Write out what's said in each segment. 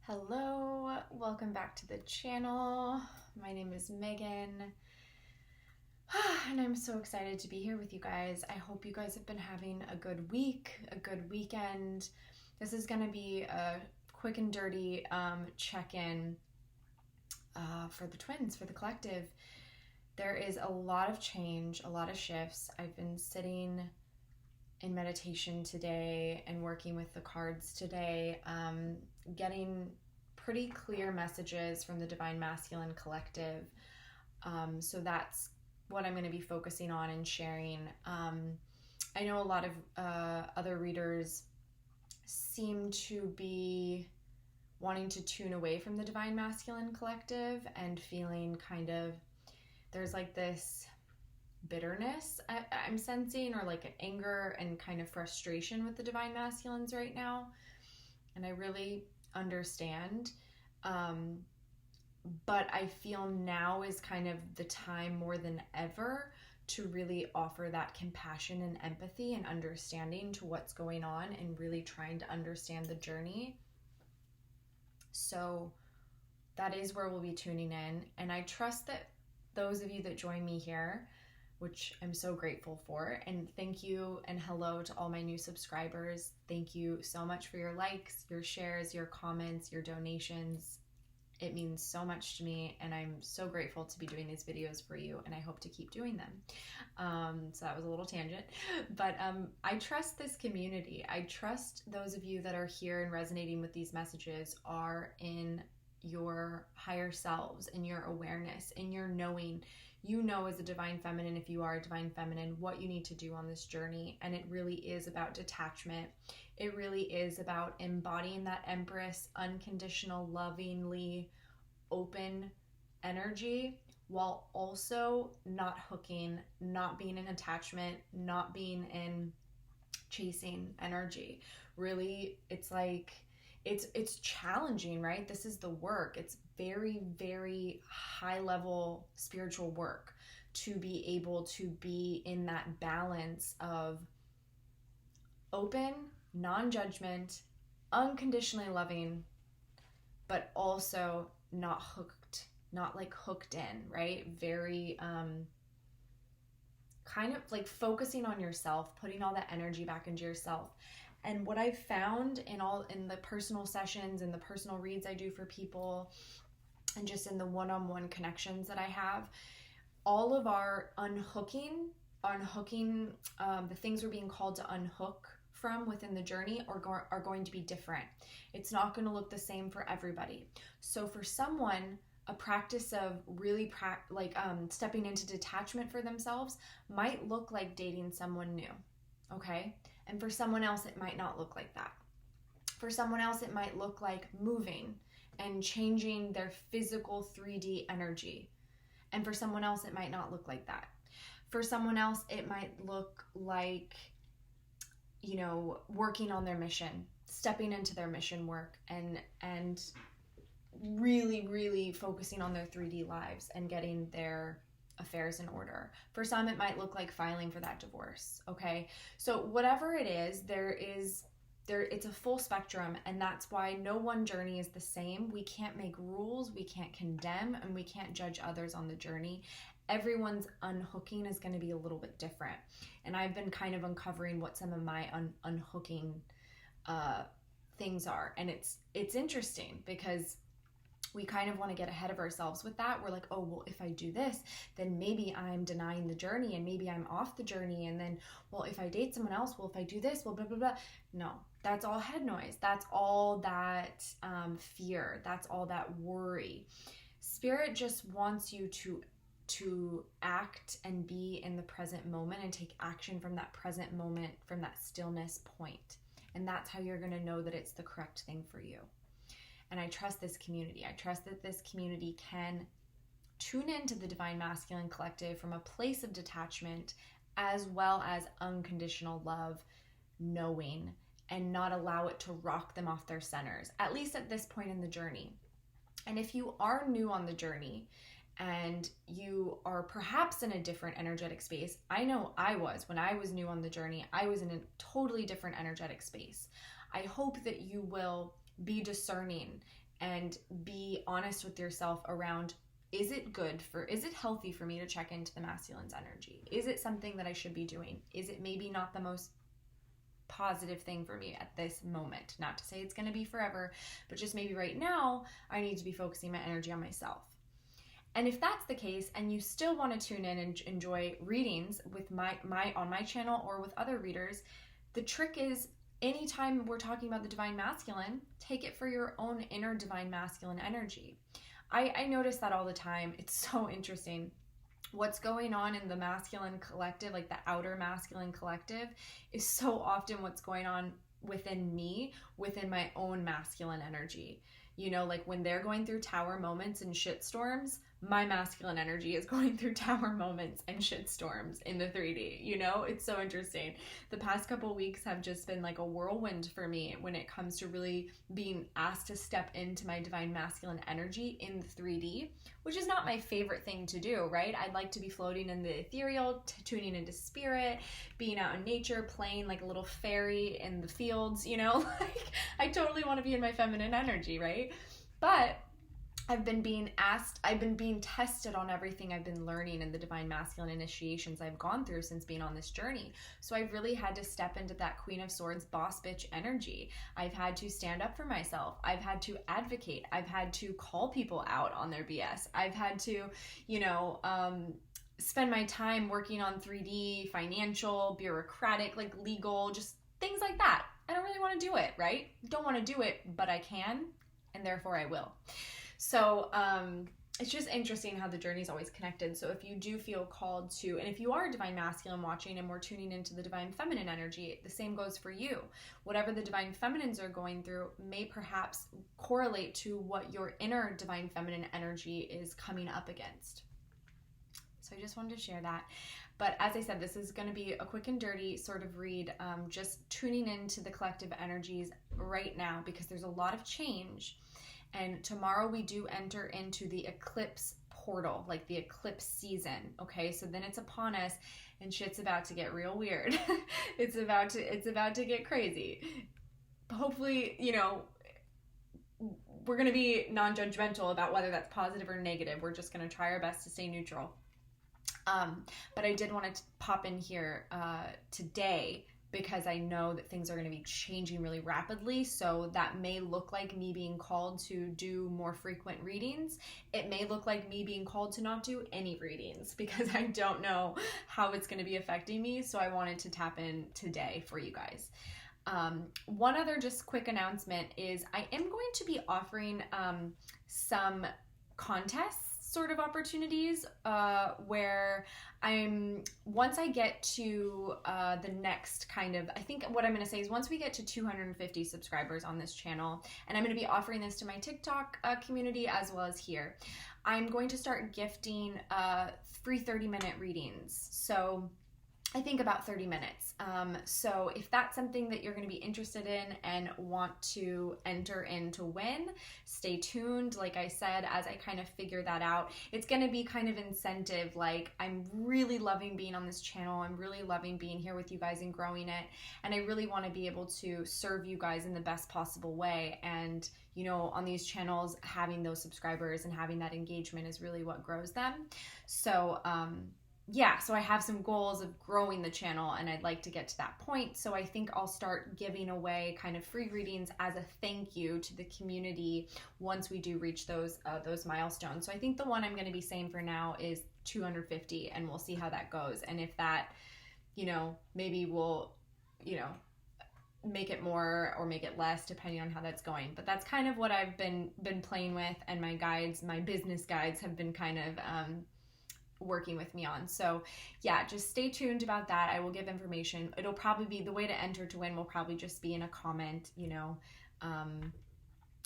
Hello, welcome back to the channel. My name is Megan, and I'm so excited to be here with you guys. I hope you guys have been having a good week, a good weekend. This is going to be a quick and dirty check-in for the twins, for the collective. There is a lot of change, a lot of shifts. I've been sitting in meditation today and working with the cards today, getting pretty clear messages from the Divine Masculine Collective. So that's what I'm going to be focusing on and sharing. I know a lot of other readers seem to be wanting to tune away from the Divine Masculine Collective and feeling kind of, there's like this bitterness I'm sensing, or like an anger and kind of frustration with the Divine Masculines right now. And I really understand. But I feel now is kind of the time more than ever to really offer that compassion and empathy and understanding to what's going on and really trying to understand the journey. So that is where we'll be tuning in. And I trust that those of you that join me here, which I'm so grateful for, and thank you and hello to all my new subscribers. Thank you so much for your likes, your shares, your comments, your donations. It means so much to me, and I'm so grateful to be doing these videos for you, and I hope to keep doing them. So that was a little tangent, but I trust this community. I trust those of you that are here and resonating with these messages are in your higher selves, in your awareness, in your knowing. You know, as a divine feminine, if you are a divine feminine, what you need to do on this journey. And it really is about detachment. It really is about embodying that Empress, unconditional, lovingly open energy, while also not hooking, not being in attachment, not being in chasing energy. Really, it's like, it's challenging, right? This is the work. It's very, very high level spiritual work to be able to be in that balance of open, non-judgment, unconditionally loving, but also not hooked, not like hooked in, right? Very kind of like focusing on yourself, putting all that energy back into yourself. And what I've found in the personal sessions and the personal reads I do for people, and just in the one-on-one connections that I have, all of our unhooking, the things we're being called to unhook from within the journey are going to be different. It's not going to look the same for everybody. So for someone, a practice of really stepping into detachment for themselves might look like dating someone new, okay? And for someone else, it might not look like that. For someone else, it might look like moving and changing their physical 3D energy. And for someone else, it might not look like that. For someone else, it might look like, you know, working on their mission, stepping into their mission work, and really, really focusing on their 3D lives and getting their affairs in order. For some, it might look like filing for that divorce, okay? So whatever it is, it's a full spectrum, and that's why no one journey is the same. We can't make rules, we can't condemn, and we can't judge others on the journey. Everyone's unhooking is going to be a little bit different. And I've been kind of uncovering what some of my unhooking things are. And it's interesting because we kind of want to get ahead of ourselves with that. We're like, oh, well, if I do this, then maybe I'm denying the journey and maybe I'm off the journey. And then, well, if I date someone else, well, if I do this, well, blah, blah, blah. No, that's all head noise. That's all that fear. That's all that worry. Spirit just wants you to act and be in the present moment and take action from that present moment, from that stillness point. And that's how you're going to know that it's the correct thing for you. And I trust this community. I trust that this community can tune into the Divine Masculine Collective from a place of detachment, as well as unconditional love, knowing, and not allow it to rock them off their centers, at least at this point in the journey. And if you are new on the journey and you are perhaps in a different energetic space, I know I was. When I was new on the journey, I was in a totally different energetic space. I hope that you will be discerning and be honest with yourself around, is it healthy for me to check into the masculine's energy? Is it something that I should be doing? Is it maybe not the most positive thing for me at this moment? Not to say it's going to be forever, but just maybe right now I need to be focusing my energy on myself. And if that's the case, and you still want to tune in and enjoy readings with my on my channel or with other readers, the trick is, anytime we're talking about the divine masculine, take it for your own inner divine masculine energy. I notice that all the time. It's so interesting. What's going on in the masculine collective, like the outer masculine collective, is so often what's going on within me, within my own masculine energy. You know, like when they're going through tower moments and shitstorms, my masculine energy is going through tower moments and shitstorms in the 3D. You know, it's so interesting. The past couple of weeks have just been like a whirlwind for me when it comes to really being asked to step into my divine masculine energy in the 3D, which is not my favorite thing to do, right? I'd like to be floating in the ethereal, tuning into spirit, being out in nature, playing like a little fairy in the fields, you know? Like, I totally want to be in my feminine energy, right? But I've been being tested on everything I've been learning in the divine masculine initiations I've gone through since being on this journey. So I've really had to step into that Queen of Swords boss bitch energy. I've had to stand up for myself. I've had to advocate. I've had to call people out on their BS. I've had to, spend my time working on 3D, financial, bureaucratic, like legal, just things like that. I don't really want to do it, right? Don't want to do it, but I can, and therefore I will. So it's just interesting how the journey is always connected. So if you do feel called to, and if you are a divine masculine watching and we're tuning into the divine feminine energy, the same goes for you. Whatever the divine feminines are going through may perhaps correlate to what your inner divine feminine energy is coming up against. So I just wanted to share that. But as I said, this is going to be a quick and dirty sort of read, just tuning into the collective energies right now, because there's a lot of change. And tomorrow we do enter into the eclipse portal, like the eclipse season. Okay, so then it's upon us, and shit's about to get real weird. It's about to get crazy. Hopefully, we're going to be non-judgmental about whether that's positive or negative. We're just going to try our best to stay neutral. But I did want to pop in here today, because I know that things are going to be changing really rapidly. So that may look like me being called to do more frequent readings. It may look like me being called to not do any readings, because I don't know how it's going to be affecting me. So I wanted to tap in today for you guys. One other just quick announcement is I am going to be offering some contests sort of opportunities where once I get to the next kind of, I think what I'm going to say is once we get to 250 subscribers on this channel, and I'm going to be offering this to my TikTok community as well as here, I'm going to start gifting free 30-minute readings. So I think about 30 minutes. So if that's something that you're going to be interested in and want to enter in to win, stay tuned. Like I said, as I kind of figure that out, it's going to be kind of incentive. Like, I'm really loving being on this channel. I'm really loving being here with you guys and growing it. And I really want to be able to serve you guys in the best possible way. And on these channels, having those subscribers and having that engagement is really what grows them. So, so I have some goals of growing the channel, and I'd like to get to that point. So I think I'll start giving away kind of free readings as a thank you to the community once we do reach those milestones. So I think the one I'm going to be saying for now is 250, and we'll see how that goes. And if that, maybe we'll, make it more or make it less depending on how that's going. But that's kind of what I've been playing with, and my business guides have been kind of working with me on. So yeah, just stay tuned about that. I will give information. It'll probably be, the way to enter to win will probably just be in a comment,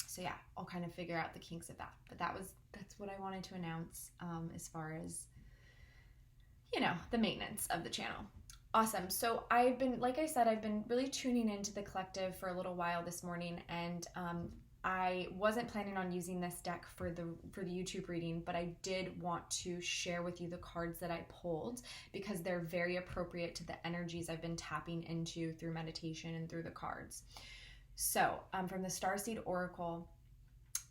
so yeah, I'll kind of figure out the kinks of that. But that's what I wanted to announce as far as the maintenance of the channel. Awesome. So I've been really tuning into the collective for a little while this morning, and I wasn't planning on using this deck for the YouTube reading, but I did want to share with you the cards that I pulled, because they're very appropriate to the energies I've been tapping into through meditation and through the cards. So from the Starseed Oracle,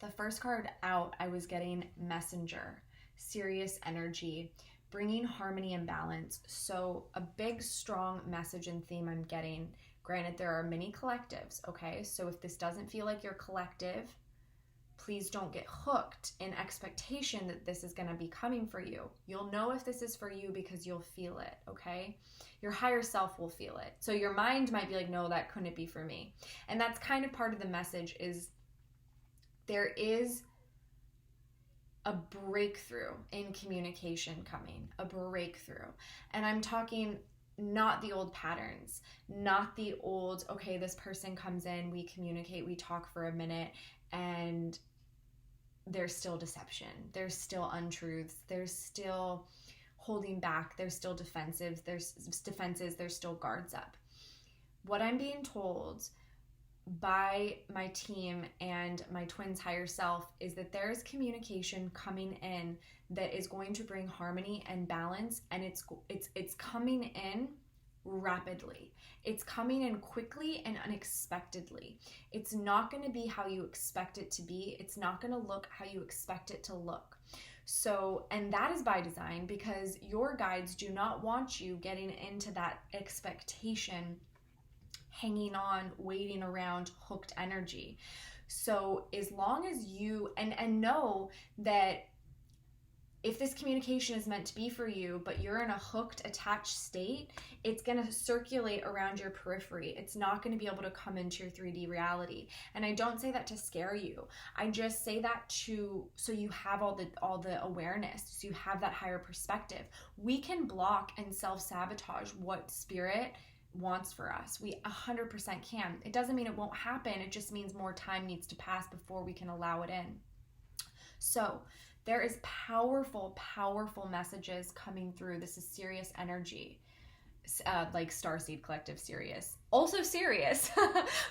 The first card out, I was getting Messenger, serious energy, bringing harmony and balance. So a big, strong message and theme I'm getting. Granted, there are many collectives, okay? So if this doesn't feel like your collective, please don't get hooked in expectation that this is going to be coming for you. You'll know if this is for you because you'll feel it, okay? Your higher self will feel it. So your mind might be like, no, that couldn't be for me. And that's kind of part of the message, is there is a breakthrough in communication coming, a breakthrough. And I'm talking not the old patterns, not the old, okay, this person comes in, we communicate, we talk for a minute, and there's still deception, there's still untruths, there's still holding back, there's still defenses, there's still guards up. What I'm being told by my team and my twin's higher self is that there's communication coming in that is going to bring harmony and balance, and it's coming in rapidly. It's coming in quickly and unexpectedly. It's not going to be how you expect it to be. It's not going to look how you expect it to look. So, and that is by design, because your guides do not want you getting into that expectation, hanging on, waiting around, hooked energy. So as long as you, and know that if this communication is meant to be for you, but you're in a hooked, attached state, it's going to circulate around your periphery. It's not going to be able to come into your 3D reality. And I don't say that to scare you. I just say that so you have all the awareness, so you have that higher perspective. We can block and self-sabotage what spirit wants for us. We 100% can. It doesn't mean it won't happen. It just means more time needs to pass before we can allow it in. So there is powerful, powerful messages coming through. This is serious energy, like Starseed Collective serious. Also serious,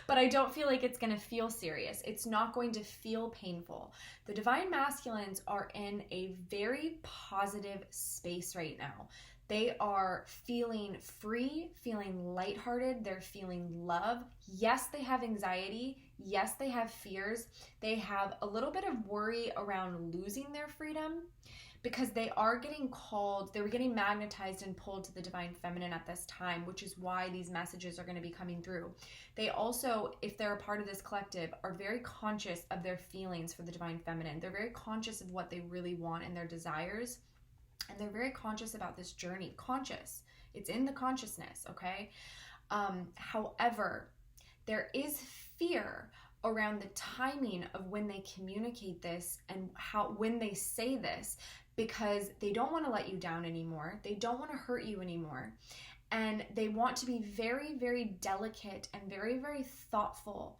but I don't feel like it's going to feel serious. It's not going to feel painful. The Divine Masculines are in a very positive space right now. They are feeling free, feeling lighthearted. They're feeling love. Yes, they have anxiety. Yes, they have fears. They have a little bit of worry around losing their freedom, because they are getting called, they were getting magnetized and pulled to the Divine Feminine at this time, which is why these messages are going to be coming through. They also, if they're a part of this collective, are very conscious of their feelings for the Divine Feminine. They're very conscious of what they really want and their desires. And they're very conscious about this journey. Conscious. It's in the consciousness, okay? However, there is fear around the timing of when they communicate this and when they say this, because they don't want to let you down anymore. They don't want to hurt you anymore. And they want to be very, very delicate and very, very thoughtful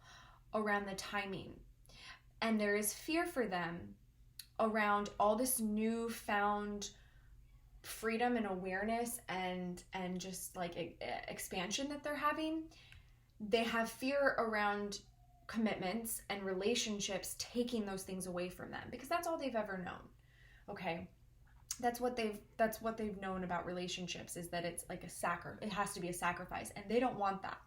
around the timing. And there is fear for them around all this newfound freedom and awareness and just like expansion that they're having. They have fear around commitments and relationships taking those things away from them, because that's all they've ever known. Okay, that's what they've known about relationships, is that it's like it has to be a sacrifice, and they don't want that.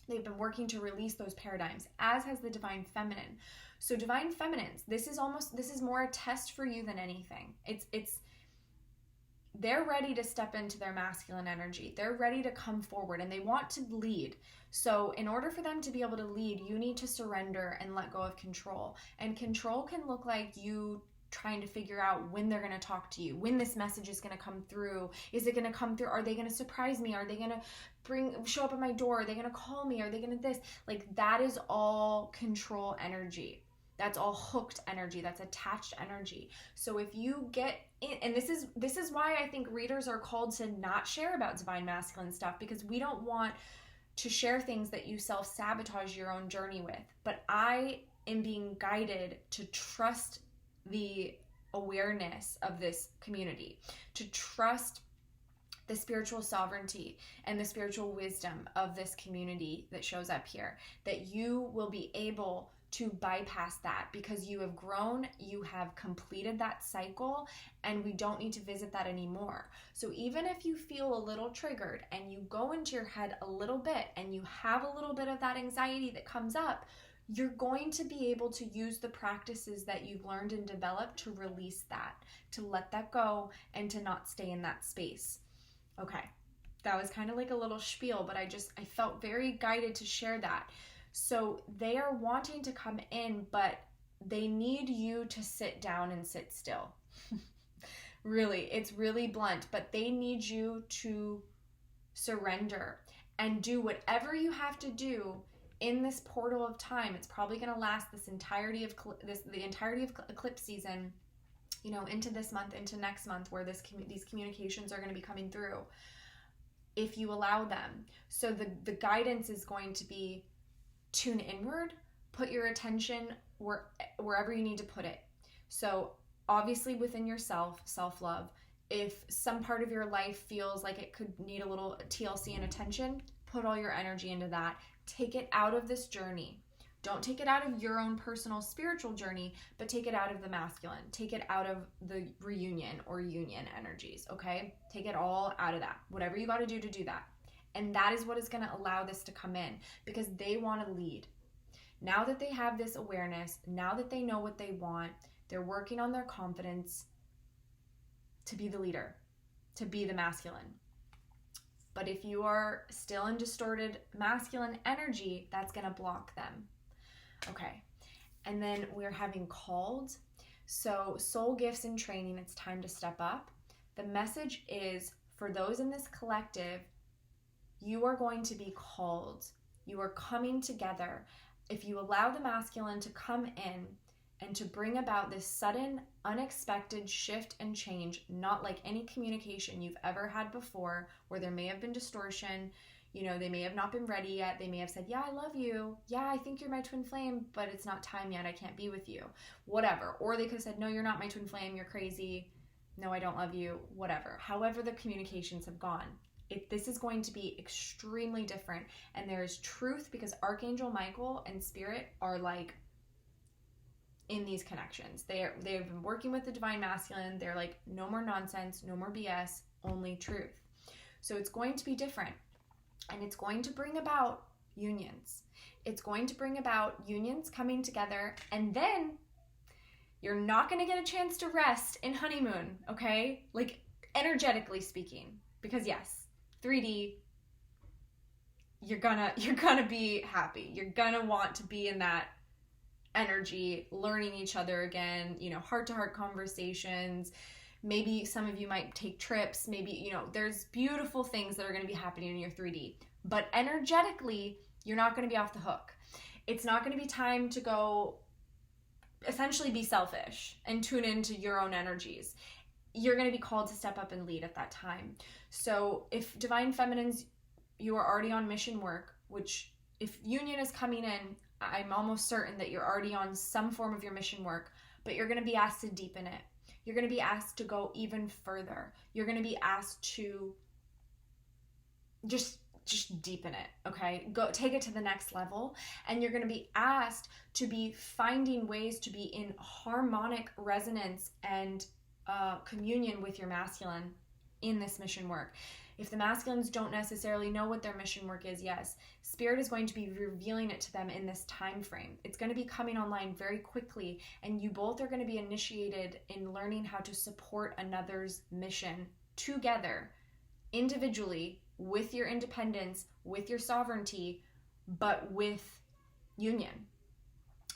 They've been working to release those paradigms, as has the Divine Feminine. So Divine Feminines, this is more a test for you than anything. They're ready to step into their masculine energy. They're ready to come forward, and they want to lead. So in order for them to be able to lead, you need to surrender and let go of control. And control can look like you trying to figure out when they're going to talk to you, when this message is going to come through. Is it going to come through? Are they going to surprise me? Are they going to show up at my door? Are they going to call me? Are they going to this? Like, that is all control energy. That's all hooked energy. That's attached energy. So if you get in, and this is why I think readers are called to not share about Divine Masculine stuff, because we don't want to share things that you self-sabotage your own journey with. But I am being guided to trust the awareness of this community, to trust the spiritual sovereignty and the spiritual wisdom of this community that shows up here, that you will be able to bypass that, because you have grown, you have completed that cycle, and we don't need to visit that anymore. So even if you feel a little triggered and you go into your head a little bit and you have a little bit of that anxiety that comes up, you're going to be able to use the practices that you've learned and developed to release that, to let that go, and to not stay in that space. Okay, that was kind of like a little spiel, but I felt very guided to share that. So they are wanting to come in, but they need you to sit down and sit still. Really, it's really blunt, but they need you to surrender and do whatever you have to do in this portal of time. It's probably going to last the entirety of eclipse season, into this month, into next month, where these communications are going to be coming through, if you allow them. So the guidance is going to be tune inward, put your attention wherever you need to put it. So obviously within yourself, self-love. If some part of your life feels like it could need a little TLC and attention, put all your energy into that. Take it out of this journey. Don't take it out of your own personal spiritual journey, but take it out of the masculine. Take it out of the reunion or union energies, okay? Take it all out of that. Whatever you got to do that. And that is what is going to allow this to come in, because they want to lead. Now that they have this awareness, now that they know what they want, they're working on their confidence to be the leader, to be the masculine. But if you are still in distorted masculine energy, that's going to block them. Okay. And then we're having called. So soul gifts and training, it's time to step up. The message is, for those in this collective, you are going to be called. You are coming together. If you allow the masculine to come in and to bring about this sudden, unexpected shift and change, not like any communication you've ever had before, where there may have been distortion, they may have not been ready yet. They may have said, yeah, I love you. Yeah, I think you're my twin flame, but it's not time yet. I can't be with you. Whatever. Or they could have said, no, you're not my twin flame. You're crazy. No, I don't love you. Whatever. However the communications have gone. This is going to be extremely different. And there is truth, because Archangel Michael and Spirit are like in these connections. They've been working with the divine masculine. They're like, no more nonsense, no more BS, only truth. So it's going to be different. And it's going to bring about unions. It's going to bring about unions coming together. And then you're not going to get a chance to rest in honeymoon, okay? Like, energetically speaking. Because yes, 3D, you're gonna be happy. You're gonna want to be in that energy, learning each other again, heart-to-heart conversations. Maybe some of you might take trips. Maybe, there's beautiful things that are going to be happening in your 3D. But energetically, you're not going to be off the hook. It's not going to be time to go essentially be selfish and tune into your own energies. You're going to be called to step up and lead at that time. So if Divine Feminines, you are already on mission work, which if union is coming in, I'm almost certain that you're already on some form of your mission work, but you're going to be asked to deepen it. You're going to be asked to go even further. You're going to be asked to just deepen it, okay? Go take it to the next level. And you're going to be asked to be finding ways to be in harmonic resonance and communion with your masculine in this mission work. If the masculines don't necessarily know what their mission work is, yes, Spirit is going to be revealing it to them in this time frame. It's going to be coming online very quickly, and you both are going to be initiated in learning how to support another's mission together, individually, with your independence, with your sovereignty, but with union.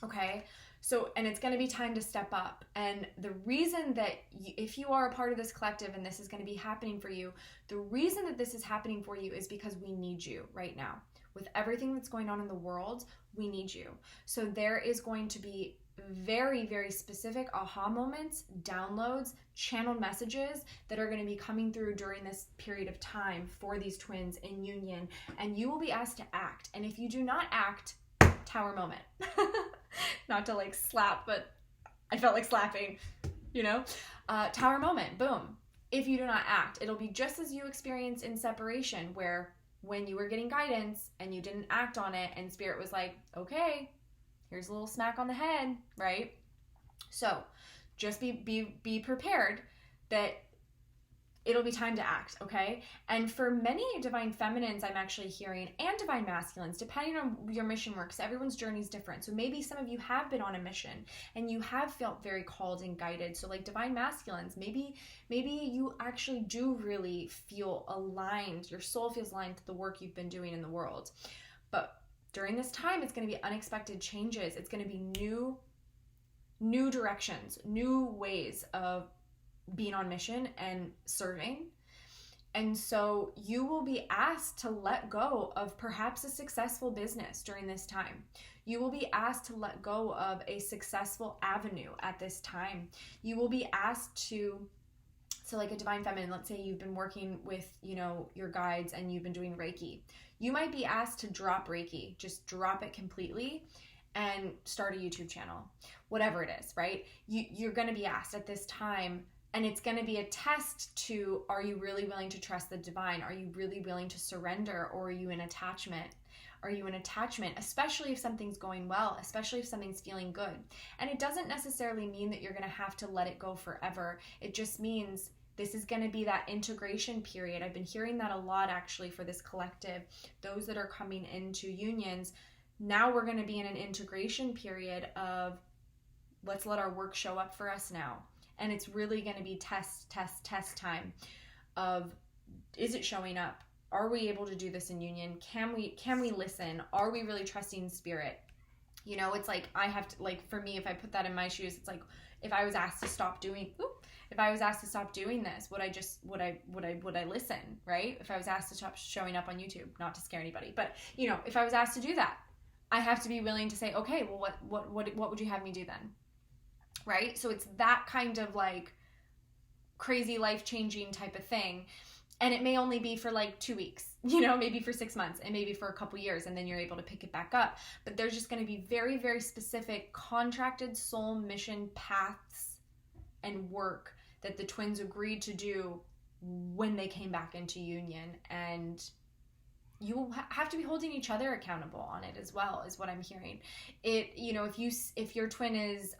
Okay? So, and it's going to be time to step up. And the reason that if you are a part of this collective and this is going to be happening for you, the reason that this is happening for you is because we need you right now. With everything that's going on in the world, we need you. So there is going to be very, very specific aha moments, downloads, channeled messages that are going to be coming through during this period of time for these twins in union. And you will be asked to act. And if you do not act, tower moment. Not to like slap, but I felt like slapping, tower moment, boom. If you do not act, it'll be just as you experience in separation, where when you were getting guidance and you didn't act on it and Spirit was like, okay, here's a little smack on the head, right? So just be prepared that it'll be time to act, okay? And for many divine feminines, I'm actually hearing, and divine masculines, depending on your mission work, because everyone's journey is different. So maybe some of you have been on a mission and you have felt very called and guided. So like divine masculines, maybe you actually do really feel aligned. Your soul feels aligned to the work you've been doing in the world. But during this time, it's going to be unexpected changes. It's going to be new directions, new ways of being on mission and serving. And so you will be asked to let go of perhaps a successful business during this time. You will be asked to let go of a successful avenue at this time. You will be asked to, so like a divine feminine, let's say you've been working with, your guides and you've been doing Reiki. You might be asked to drop Reiki, just drop it completely and start a YouTube channel, whatever it is, right? You're going to be asked at this time. And it's going to be a test to, are you really willing to trust the divine? Are you really willing to surrender? Or are you in attachment? Are you in attachment, especially if something's going well, especially if something's feeling good? And it doesn't necessarily mean that you're going to have to let it go forever. It just means this is going to be that integration period. I've been hearing that a lot actually for this collective. Those that are coming into unions, now we're going to be in an integration period of, let's let our work show up for us now. And it's really going to be test time of, is it showing up? Are we able to do this in union? Can we listen? Are we really trusting spirit? It's like, I have to, like, for me, if I put that in my shoes, it's like, if I was asked to stop doing this, would I listen, right? If I was asked to stop showing up on YouTube, not to scare anybody, but if I was asked to do that, I have to be willing to say, okay, well, what would you have me do then? Right? So it's that kind of like crazy life-changing type of thing. And it may only be for like 2 weeks, maybe for 6 months, and maybe for a couple years, and then you're able to pick it back up. But there's just going to be very, very specific contracted soul mission paths and work that the twins agreed to do when they came back into union. And you will have to be holding each other accountable on it as well, is what I'm hearing. If your twin is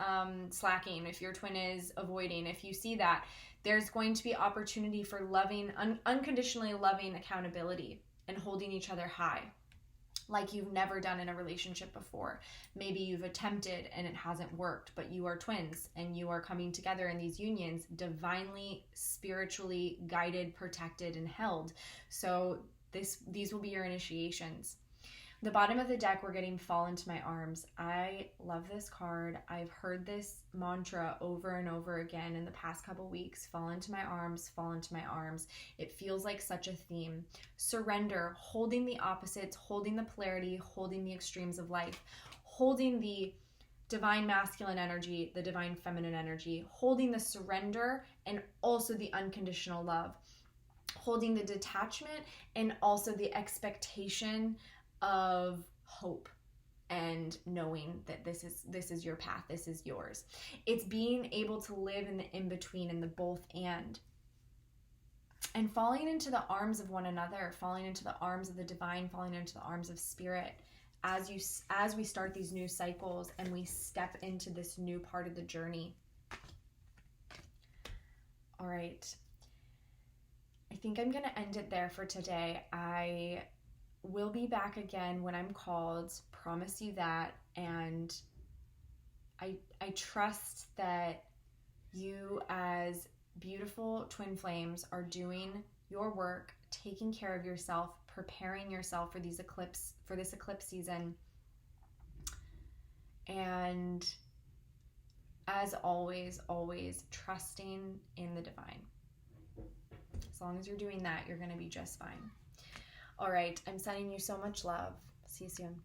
slacking, if your twin is avoiding, if you see that, there's going to be opportunity for loving, unconditionally loving accountability and holding each other high, like you've never done in a relationship before. Maybe you've attempted and it hasn't worked, but you are twins and you are coming together in these unions, divinely, spiritually guided, protected, and held. So these will be your initiations. The bottom of the deck, we're getting fall into my arms. I love this card. I've heard this mantra over and over again in the past couple weeks. Fall into my arms, fall into my arms. It feels like such a theme. Surrender, holding the opposites, holding the polarity, holding the extremes of life, holding the divine masculine energy, the divine feminine energy, holding the surrender and also the unconditional love, holding the detachment and also the expectation of hope and knowing that this is your path, this is yours. It's being able to live in the in-between and the both and falling into the arms of one another, falling into the arms of the divine, falling into the arms of spirit as we start these new cycles and we step into this new part of the journey. All right. I think I'm going to end it there for today. I will be back again when I'm called, promise you that. And I trust that you as beautiful twin flames are doing your work, taking care of yourself, preparing yourself for this eclipse season. And as always, always trusting in the divine. As long as you're doing that, you're going to be just fine. All right. I'm sending you so much love. See you soon.